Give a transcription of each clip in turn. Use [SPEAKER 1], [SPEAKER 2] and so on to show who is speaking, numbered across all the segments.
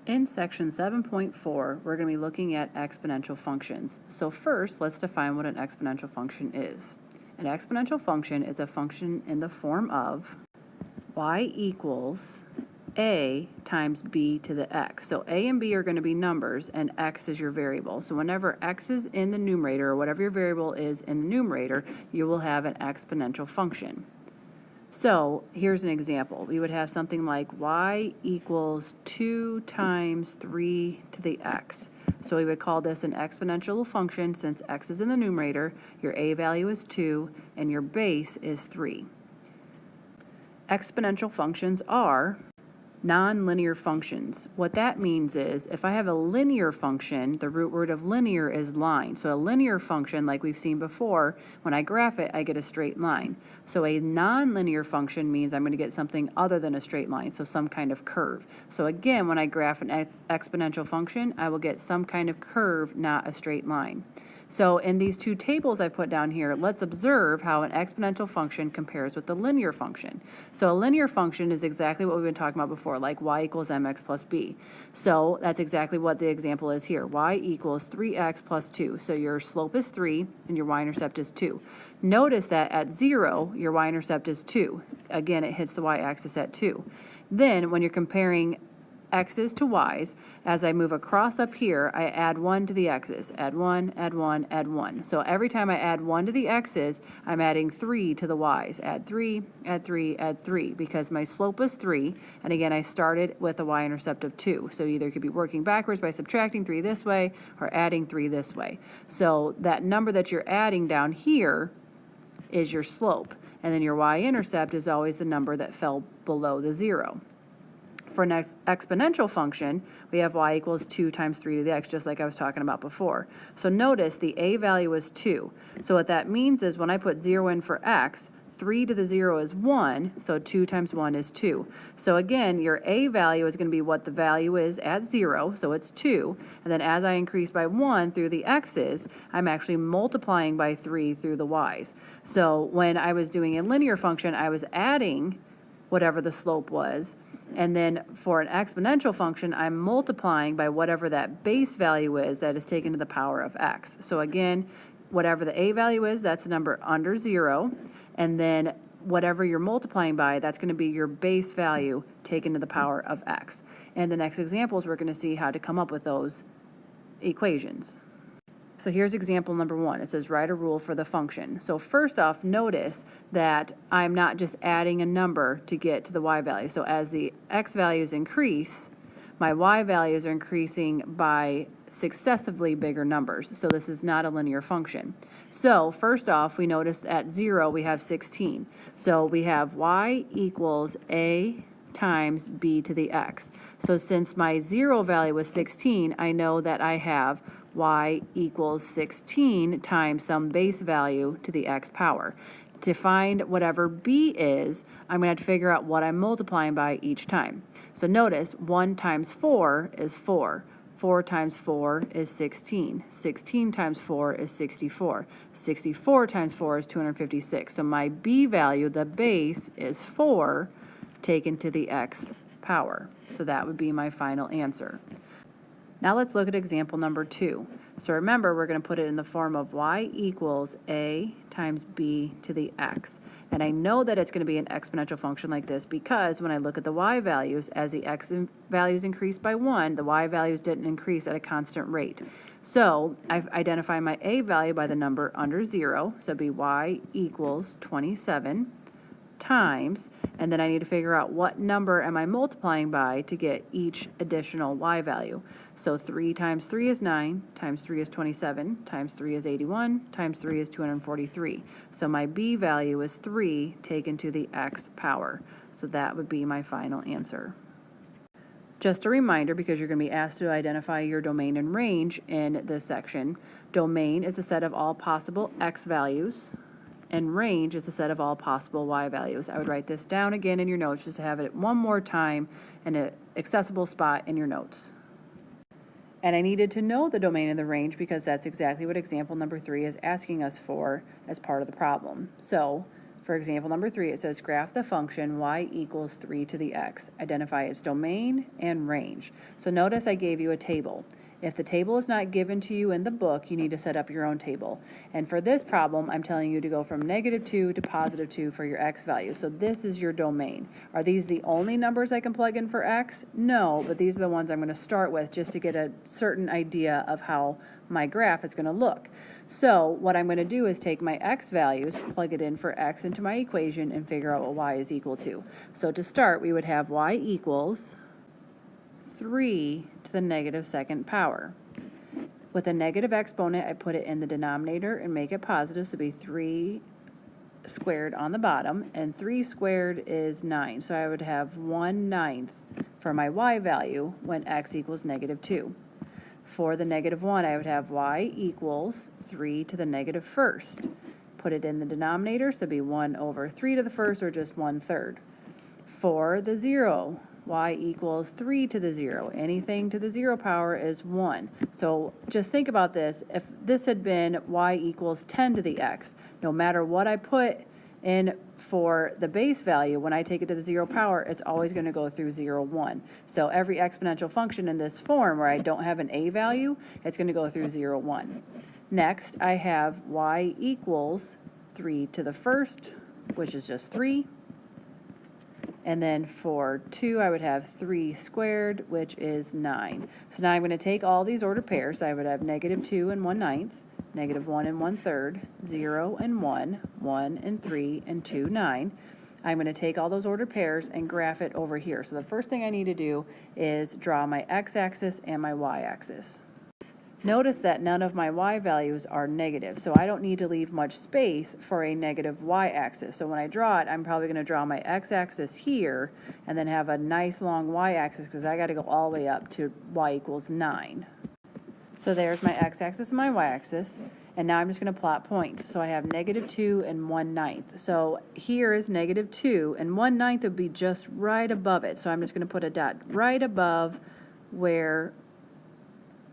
[SPEAKER 1] In section 7.4, we're going to be looking at exponential functions. So first, let's define what an exponential function is. An exponential function is a function in the form of y equals a times b to the x. So a and b are going to be numbers and x is your variable. So whenever x is in the numerator, or whatever your variable is in the numerator, you will have an exponential function. So here's an example. We would have something like y equals 2 times 3 to the x. So we would call this an exponential function since x is in the numerator, your a value is 2, and your base is 3. Exponential functions are nonlinear functions. What that means is if I have a linear function, the root word of linear is line. So a linear function, like we've seen before, when I graph it, I get a straight line. So a nonlinear function means I'm going to get something other than a straight line, so some kind of curve. So again, when I graph an exponential function, I will get some kind of curve, not a straight line. So in these two tables I put down here, let's observe how an exponential function compares with the linear function. So a linear function is exactly what we've been talking about before, like y equals mx plus b. So that's exactly what the example is here. Y equals 3x plus 2. So your slope is 3 and your y-intercept is 2. Notice that at 0, your y-intercept is 2. Again, it hits the y-axis at 2. Then when you're comparing x's to y's, as I move across up here, I add 1 to the x's. Add 1, add 1, add 1. So every time I add 1 to the x's, I'm adding 3 to the y's. Add 3, add 3, add 3, because my slope was 3, and again, I started with a y-intercept of 2. So either you could be working backwards by subtracting 3 this way, or adding 3 this way. So that number that you're adding down here is your slope, and then your y-intercept is always the number that fell below the 0. For an exponential function, we have y equals 2 times 3 to the x, just like I was talking about before. So notice the a value is 2. So what that means is when I put 0 in for x, 3 to the 0 is 1, so 2 times 1 is 2. So again, your a value is going to be what the value is at 0, so it's 2. And then as I increase by 1 through the x's, I'm actually multiplying by 3 through the y's. So when I was doing a linear function, I was adding whatever the slope was. And then for an exponential function, I'm multiplying by whatever that base value is that is taken to the power of x. So again, whatever the a value is, that's the number under 0. And then whatever you're multiplying by, that's going to be your base value taken to the power of x. And the next examples, we're going to see how to come up with those equations. So here's example number 1. It says write a rule for the function. So first off, notice that I'm not just adding a number to get to the y value. So as the x values increase, my y values are increasing by successively bigger numbers. So this is not a linear function. So first off, we notice at 0 we have 16. So we have y equals a times b to the x. So since my 0 value was 16, I know that I have y equals 16 times some base value to the x power. To find whatever b is, I'm going to have to figure out what I'm multiplying by each time. So notice 1 times 4 is 4. 4 times 4 is 16. 16 times 4 is 64. 64 times 4 is 256. So my b value, the base, is 4 taken to the x power. So that would be my final answer. Now let's look at example number 2. So remember, we're going to put it in the form of y equals a times b to the x. And I know that it's going to be an exponential function like this because when I look at the y values, as the x values increased by 1, the y values didn't increase at a constant rate. So I've identified my a value by the number under 0. So it'd be y equals 27 times, and then I need to figure out what number am I multiplying by to get each additional y value. So 3 times 3 is 9, times 3 is 27, times 3 is 81, times 3 is 243. So my b value is 3 taken to the x power. So that would be my final answer. Just a reminder, because you're going to be asked to identify your domain and range in this section, domain is the set of all possible x values, and range is the set of all possible y values. I would write this down again in your notes just to have it one more time in an accessible spot in your notes. And I needed to know the domain and the range because that's exactly what example number 3 is asking us for as part of the problem. So For example number 3, it says graph the function y equals 3 to the x. Identify its domain and range. So notice I gave you a table. If the table is not given to you in the book, you need to set up your own table. And for this problem, I'm telling you to go from -2 to +2 for your x value. So this is your domain. Are these the only numbers I can plug in for x? No, but these are the ones I'm going to start with just to get a certain idea of how my graph is going to look. So what I'm going to do is take my x values, plug it in for x into my equation, and figure out what y is equal to. So to start, we would have y equals 3 to the -2nd power. With a negative exponent, I put it in the denominator and make it positive, so it'd be 3 squared on the bottom, and 3 squared is 9, so I would have 1/9 for my y value when x equals -2. For the -1, I would have y equals 3 to the -1st. Put it in the denominator, so it'd be 1/3 to the 1st, or just 1/3. For the 0, y equals 3 to the 0. Anything to the 0 power is 1. So just think about this. If this had been y equals 10 to the x, no matter what I put in for the base value, when I take it to the 0 power, it's always going to go through 0, 1. So every exponential function in this form where I don't have an a value, it's going to go through 0, 1. Next, I have y equals 3 to the 1st, which is just 3. And then for 2, I would have 3 squared, which is 9. So now I'm going to take all these ordered pairs. So I would have -2 and 1/9, -1 and 1/3, 0 and 1, 1 and 3, and 2, 9. I'm going to take all those ordered pairs and graph it over here. So the first thing I need to do is draw my x-axis and my y-axis. Notice that none of my y values are negative, so I don't need to leave much space for a negative y-axis. So when I draw it, I'm probably going to draw my x-axis here and then have a nice long y-axis because I got to go all the way up to y equals 9. So there's my x-axis and my y-axis, and now I'm just going to plot points. So I have -2 and 1/9. So here is -2, and 1/9 would be just right above it. So I'm just going to put a dot right above where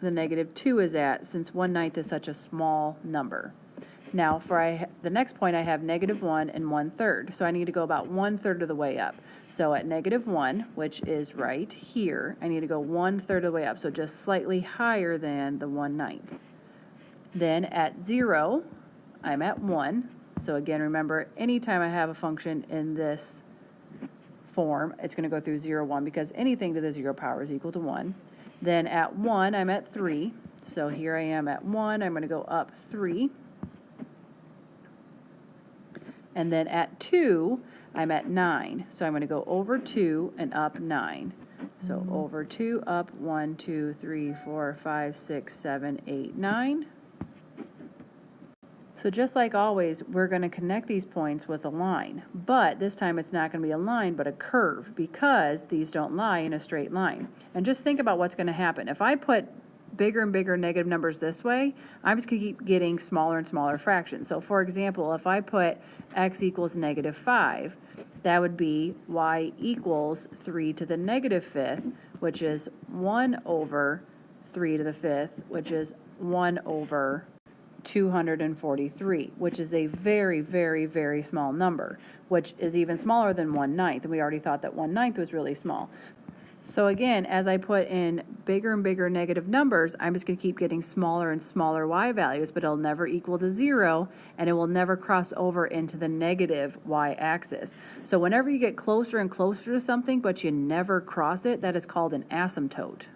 [SPEAKER 1] the -2 is at, since 1/9 is such a small number. Now for the next point, I have -1 and 1/3, so I need to go about 1/3 of the way up. So at -1, which is right here, I need to go 1/3 of the way up, so just slightly higher than the 1/9. Then at 0, I'm at 1. So again, remember, anytime I have a function in this form, it's going to go through 0, 1, because anything to the 0 power is equal to 1. Then at 1, I'm at 3. So here I am at 1. I'm going to go up 3. And then at 2, I'm at 9. So I'm going to go over 2 and up 9. So over 2, up 1, 2, 3, 4, 5, 6, 7, 8, 9. So just like always, we're going to connect these points with a line. But this time it's not going to be a line, but a curve, because these don't lie in a straight line. And just think about what's going to happen. If I put bigger and bigger negative numbers this way, I'm just going to keep getting smaller and smaller fractions. So for example, if I put x equals -5, that would be y equals 3 to the -5th, which is 1 over 3 to the 5th, which is 1 over 243, which is a very, very, very small number, which is even smaller than 1/9, and we already thought that 1/9 was really small. So again, as I put in bigger and bigger negative numbers, I'm just going to keep getting smaller and smaller y values, but it'll never equal to 0, and it will never cross over into the negative y-axis. So whenever you get closer and closer to something, but you never cross it, that is called an asymptote.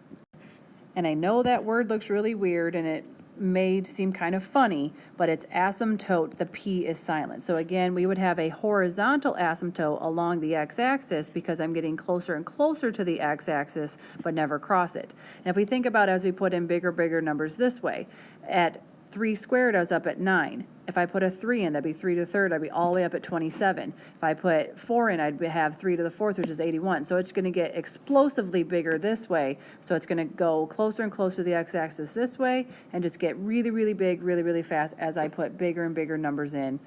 [SPEAKER 1] And I know that word looks really weird, and it may seem kind of funny, but it's asymptote. The P is silent. So again, we would have a horizontal asymptote along the x-axis because I'm getting closer and closer to the x-axis, but never cross it. And if we think about as we put in bigger numbers this way, at 3 squared, I was up at 9. If I put a 3 in, that'd be 3 to the 3rd, I'd be all the way up at 27. If I put 4 in, I'd have 3 to the 4th, which is 81. So it's going to get explosively bigger this way. So it's going to go closer and closer to the x-axis this way, and just get really, really big, really, really fast as I put bigger and bigger numbers in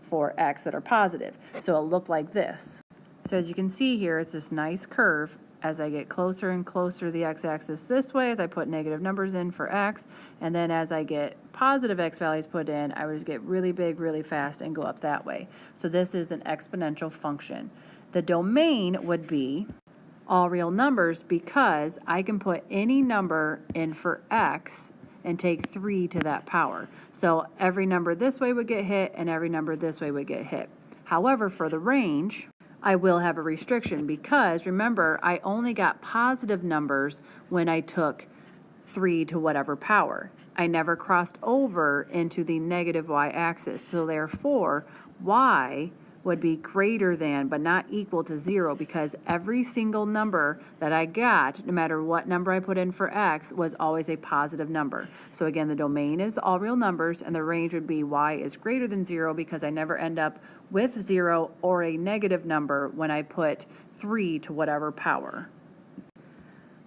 [SPEAKER 1] for x that are positive. So it'll look like this. So as you can see here, it's this nice curve as I get closer and closer to the x-axis this way, as I put negative numbers in for x, and then as I get positive x values put in, I would just get really big really fast and go up that way. So this is an exponential function. The domain would be all real numbers because I can put any number in for x and take 3 to that power. So every number this way would get hit and every number this way would get hit. However, for the range, I will have a restriction because remember, I only got positive numbers when I took 3 to whatever power. I never crossed over into the negative y-axis. So therefore, y would be greater than but not equal to 0 because every single number that I got, no matter what number I put in for x, was always a positive number. So again, the domain is all real numbers and the range would be y is greater than 0 because I never end up with 0 or a negative number when I put 3 to whatever power.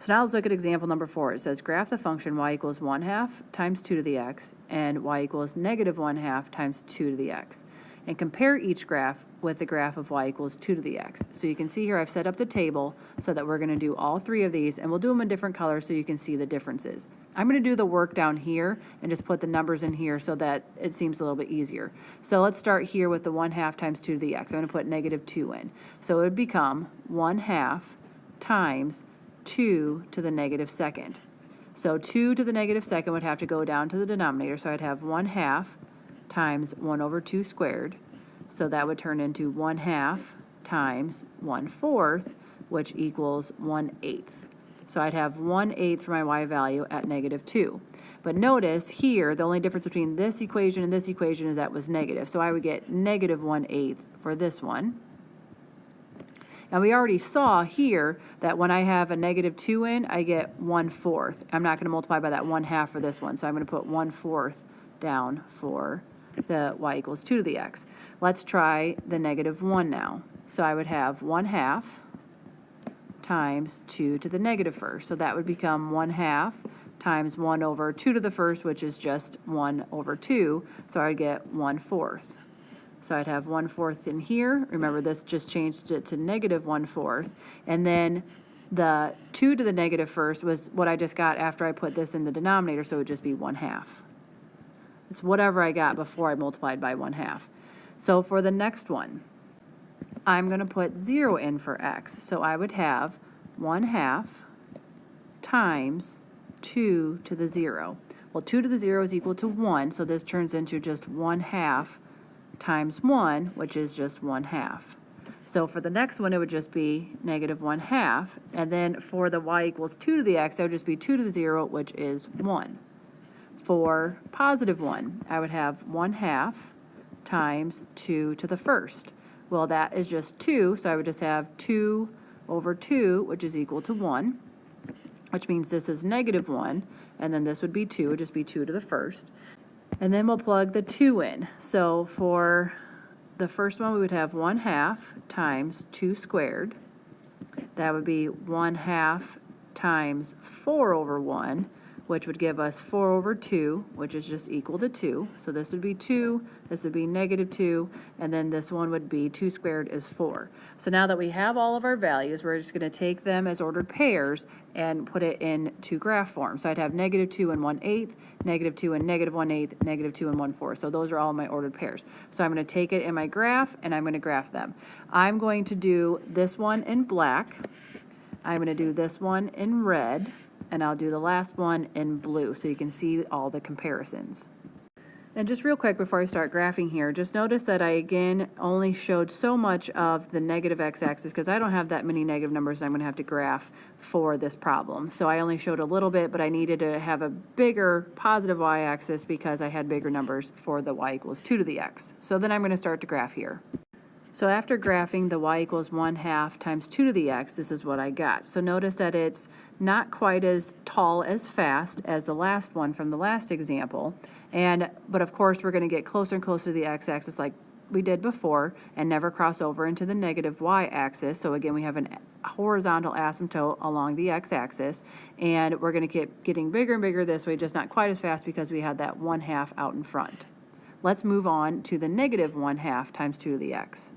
[SPEAKER 1] So now let's look at example number 4. It says graph the function y equals 1/2 times 2 to the x and y equals negative 1/2 times 2 to the x. And compare each graph with the graph of y equals 2 to the x. So you can see here I've set up the table so that we're going to do all 3 of these, and we'll do them in different colors so you can see the differences. I'm going to do the work down here and just put the numbers in here so that it seems a little bit easier. So let's start here with the 1/2 times 2 to the x. I'm going to put negative 2 in. So it would become 1/2 times 2 to the negative second. So 2 to the negative second would have to go down to the denominator, so I'd have 1/2 times 1/2 squared. So that would turn into 1/2 times 1/4, which equals 1/8. So I'd have 1/8 for my y value at negative 2. But notice here, the only difference between this equation and this equation is that was negative. So I would get negative 1/8 for this one. Now we already saw here that when I have a negative 2 in, I get 1/4. I'm not going to multiply by that 1/2 for this one, so I'm going to put 1/4 down for the y equals 2 to the x. Let's try the negative 1 now. So I would have 1/2 times 2 to the negative first. So that would become 1/2 times 1/2 to the first, which is just 1/2. So I'd get 1/4. So I'd have 1/4 in here. Remember, this just changed it to negative 1/4. And then the 2 to the negative first was what I just got after I put this in the denominator, so it would just be 1/2. It's whatever I got before I multiplied by 1/2. So for the next one, I'm going to put 0 in for x. So I would have 1/2 times 2 to the 0. Well, 2 to the 0 is equal to 1, so this turns into just 1/2 times 1, which is just 1/2. So for the next one, it would just be negative 1/2. And then for the y equals 2 to the x, that would just be 2 to the 0, which is 1. For positive 1, I would have 1/2 times 2 to the first. Well, that is just 2, so I would just have 2/2, which is equal to 1, which means this is negative 1, and then this would be 2, it would just be 2 to the first. And then we'll plug the 2 in. So for the first one, we would have 1/2 times 2 squared. That would be 1/2 times 4/1, which would give us 4/2, which is just equal to 2. So this would be 2, this would be negative 2, and then this one would be 2 squared is 4. So now that we have all of our values, we're just going to take them as ordered pairs and put it into graph form. So I'd have negative 2 and 1/8, negative 2 and negative 1/8, negative 2 and 1/4. So those are all my ordered pairs. So I'm going to take it in my graph, and I'm going to graph them. I'm going to do this one in black. I'm going to do this one in red. And I'll do the last one in blue so you can see all the comparisons. And just real quick before I start graphing here, just notice that I again only showed so much of the negative x-axis because I don't have that many negative numbers I'm going to have to graph for this problem. So I only showed a little bit, but I needed to have a bigger positive y-axis because I had bigger numbers for the y equals 2 to the x. So then I'm going to start to graph here. So after graphing the y equals 1/2 times 2 to the x, this is what I got. So notice that it's not quite as tall as fast as the last one from the last example. But of course, we're going to get closer and closer to the x-axis like we did before and never cross over into the negative y-axis. So again, we have a horizontal asymptote along the x-axis, and we're going to keep getting bigger and bigger this way, just not quite as fast because we had that 1/2 out in front. Let's move on to the negative 1/2 times 2 to the x.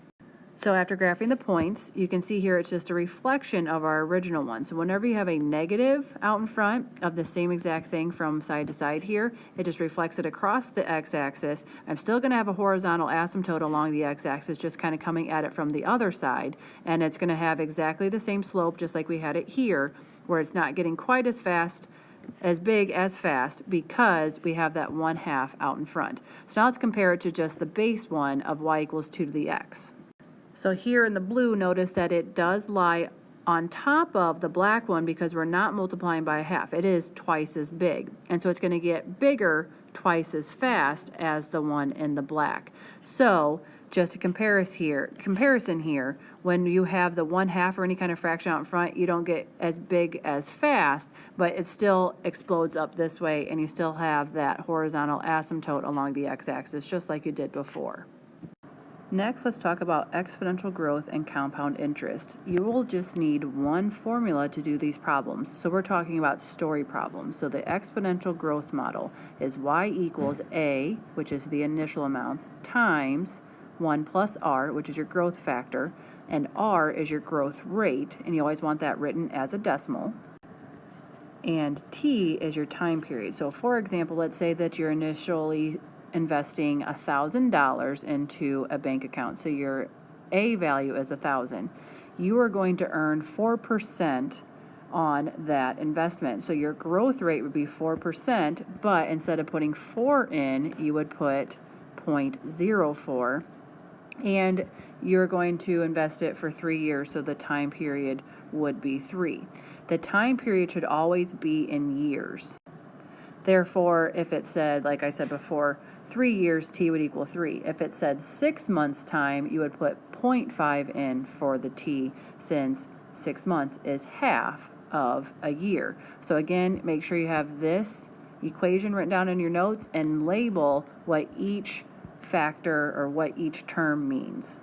[SPEAKER 1] So after graphing the points, you can see here it's just a reflection of our original one. So whenever you have a negative out in front of the same exact thing from side to side here, it just reflects it across the x-axis. I'm still going to have a horizontal asymptote along the x-axis, just kind of coming at it from the other side, and it's going to have exactly the same slope just like we had it here, where it's not getting quite as fast, as big as fast, because we have that 1/2 out in front. So now let's compare it to just the base one of y equals 2 to the x. So here in the blue, notice that it does lie on top of the black one because we're not multiplying by 1/2. It is twice as big. And so it's going to get bigger twice as fast as the one in the black. So just a comparison here, when you have the 1/2 or any kind of fraction out in front, you don't get as big as fast, but it still explodes up this way, and you still have that horizontal asymptote along the x-axis, just like you did before. Next, let's talk about exponential growth and compound interest. You will just need one formula to do these problems. So we're talking about story problems. So the exponential growth model is y equals a, which is the initial amount, times 1 plus r, which is your growth factor, and r is your growth rate, and you always want that written as a decimal. And t is your time period. So for example, let's say that you're initially investing $1,000 into a bank account. So your A value is 1,000. You are going to earn 4% on that investment. So your growth rate would be 4%, but instead of putting 4 in, you would put 0.04. And you're going to invest it for 3 years, so the time period would be 3. The time period should always be in years. Therefore, if it said, like I said before, 3 years, t would equal 3. If it said 6 months' time, you would put 0.5 in for the t, since 6 months is half of a year. So again, make sure you have this equation written down in your notes and label what each factor or what each term means.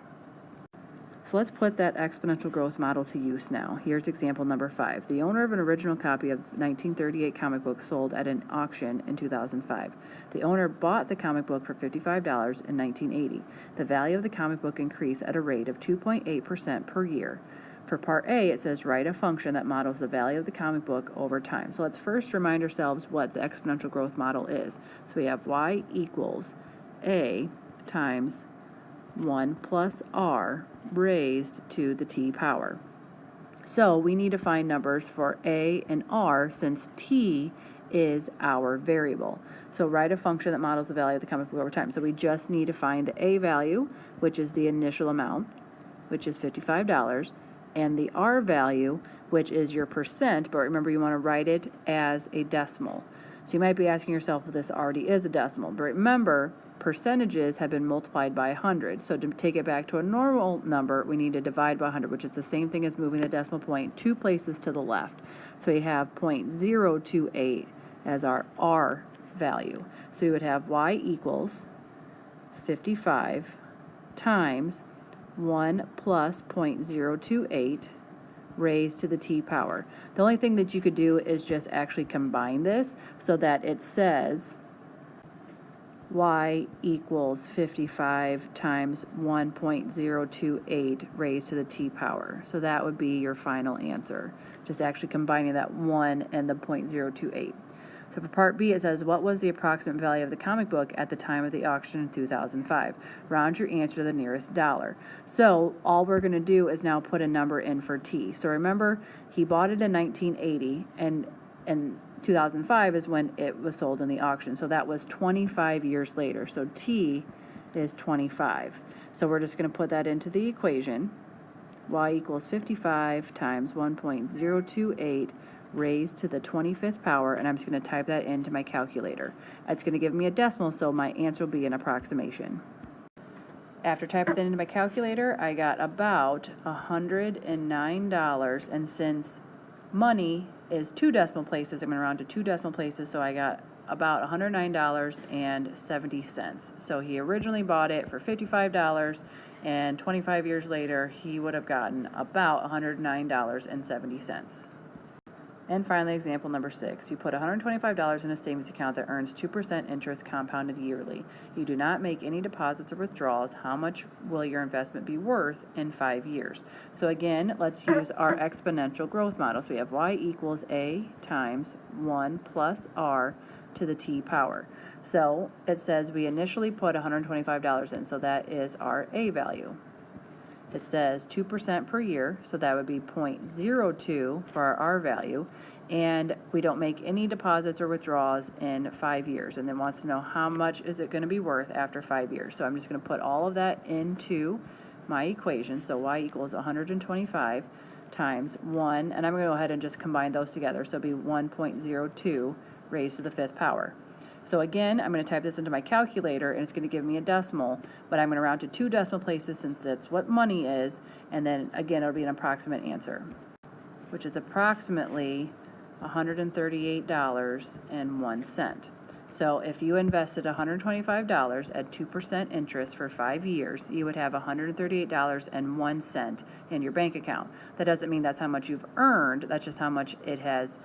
[SPEAKER 1] So let's put that exponential growth model to use now. Here's example number 5. The owner of an original copy of 1938 comic book sold at an auction in 2005. The owner bought the comic book for $55 in 1980. The value of the comic book increased at a rate of 2.8% per year. For part A, it says write a function that models the value of the comic book over time. So let's first remind ourselves what the exponential growth model is. So we have y equals a times 1 plus r raised to the t power. So we need to find numbers for a and r since t is our variable. So write a function that models the value of the comic book over time. So we just need to find the a value, which is the initial amount, which is $55, and the r value, which is your percent, but remember you want to write it as a decimal. So you might be asking yourself, well, this already is a decimal, but remember, percentages have been multiplied by 100. So to take it back to a normal number, we need to divide by 100, which is the same thing as moving the decimal point 2 places to the left. So we have 0.028 as our r value. So we would have y equals 55 times 1 plus 0.028 raised to the t power. The only thing that you could do is just actually combine this so that it says y equals 55 times 1.028 raised to the t power. So that would be your final answer, just actually combining that 1 and the 0.028. So for part B, it says, what was the approximate value of the comic book at the time of the auction in 2005? Round your answer to the nearest dollar. So all we're going to do is now put a number in for T. So remember, he bought it in 1980, and 2005 is when it was sold in the auction. So that was 25 years later. So T is 25. So we're just going to put that into the equation. Y equals 55 times 1.028 raised to the 25th power, and I'm just going to type that into my calculator. It's going to give me a decimal, so my answer will be an approximation. After typing that into my calculator, I got about $109, and since money is 2 decimal places, I'm going to round to 2 decimal places, so I got about $109.70. So he originally bought it for $55, and 25 years later, he would have gotten about $109.70. And finally, example number 6. You put $125 in a savings account that earns 2% interest compounded yearly. You do not make any deposits or withdrawals. How much will your investment be worth in 5 years? So again, let's use our exponential growth model. So we have y equals a times 1 plus r to the t power. So it says we initially put $125 in, so that is our a value. It says 2% per year, so that would be 0.02 for our R value, and we don't make any deposits or withdrawals in 5 years, and then wants to know how much is it going to be worth after 5 years. So I'm just going to put all of that into my equation. So y equals 125 times 1, and I'm going to go ahead and just combine those together, so it'll be 1.02 raised to the 5th power. So again, I'm going to type this into my calculator, and it's going to give me a decimal, but I'm going to round to 2 decimal places since that's what money is, and then again, it'll be an approximate answer, which is approximately $138.01. So if you invested $125 at 2% interest for 5 years, you would have $138.01 in your bank account. That doesn't mean that's how much you've earned, that's just how much it has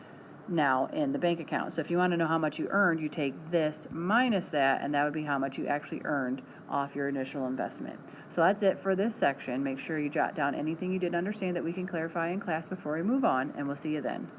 [SPEAKER 1] now in the bank account. So if you want to know how much you earned, you take this minus that, and that would be how much you actually earned off your initial investment. So that's it for this section. Make sure you jot down anything you didn't understand that we can clarify in class before we move on, and we'll see you then.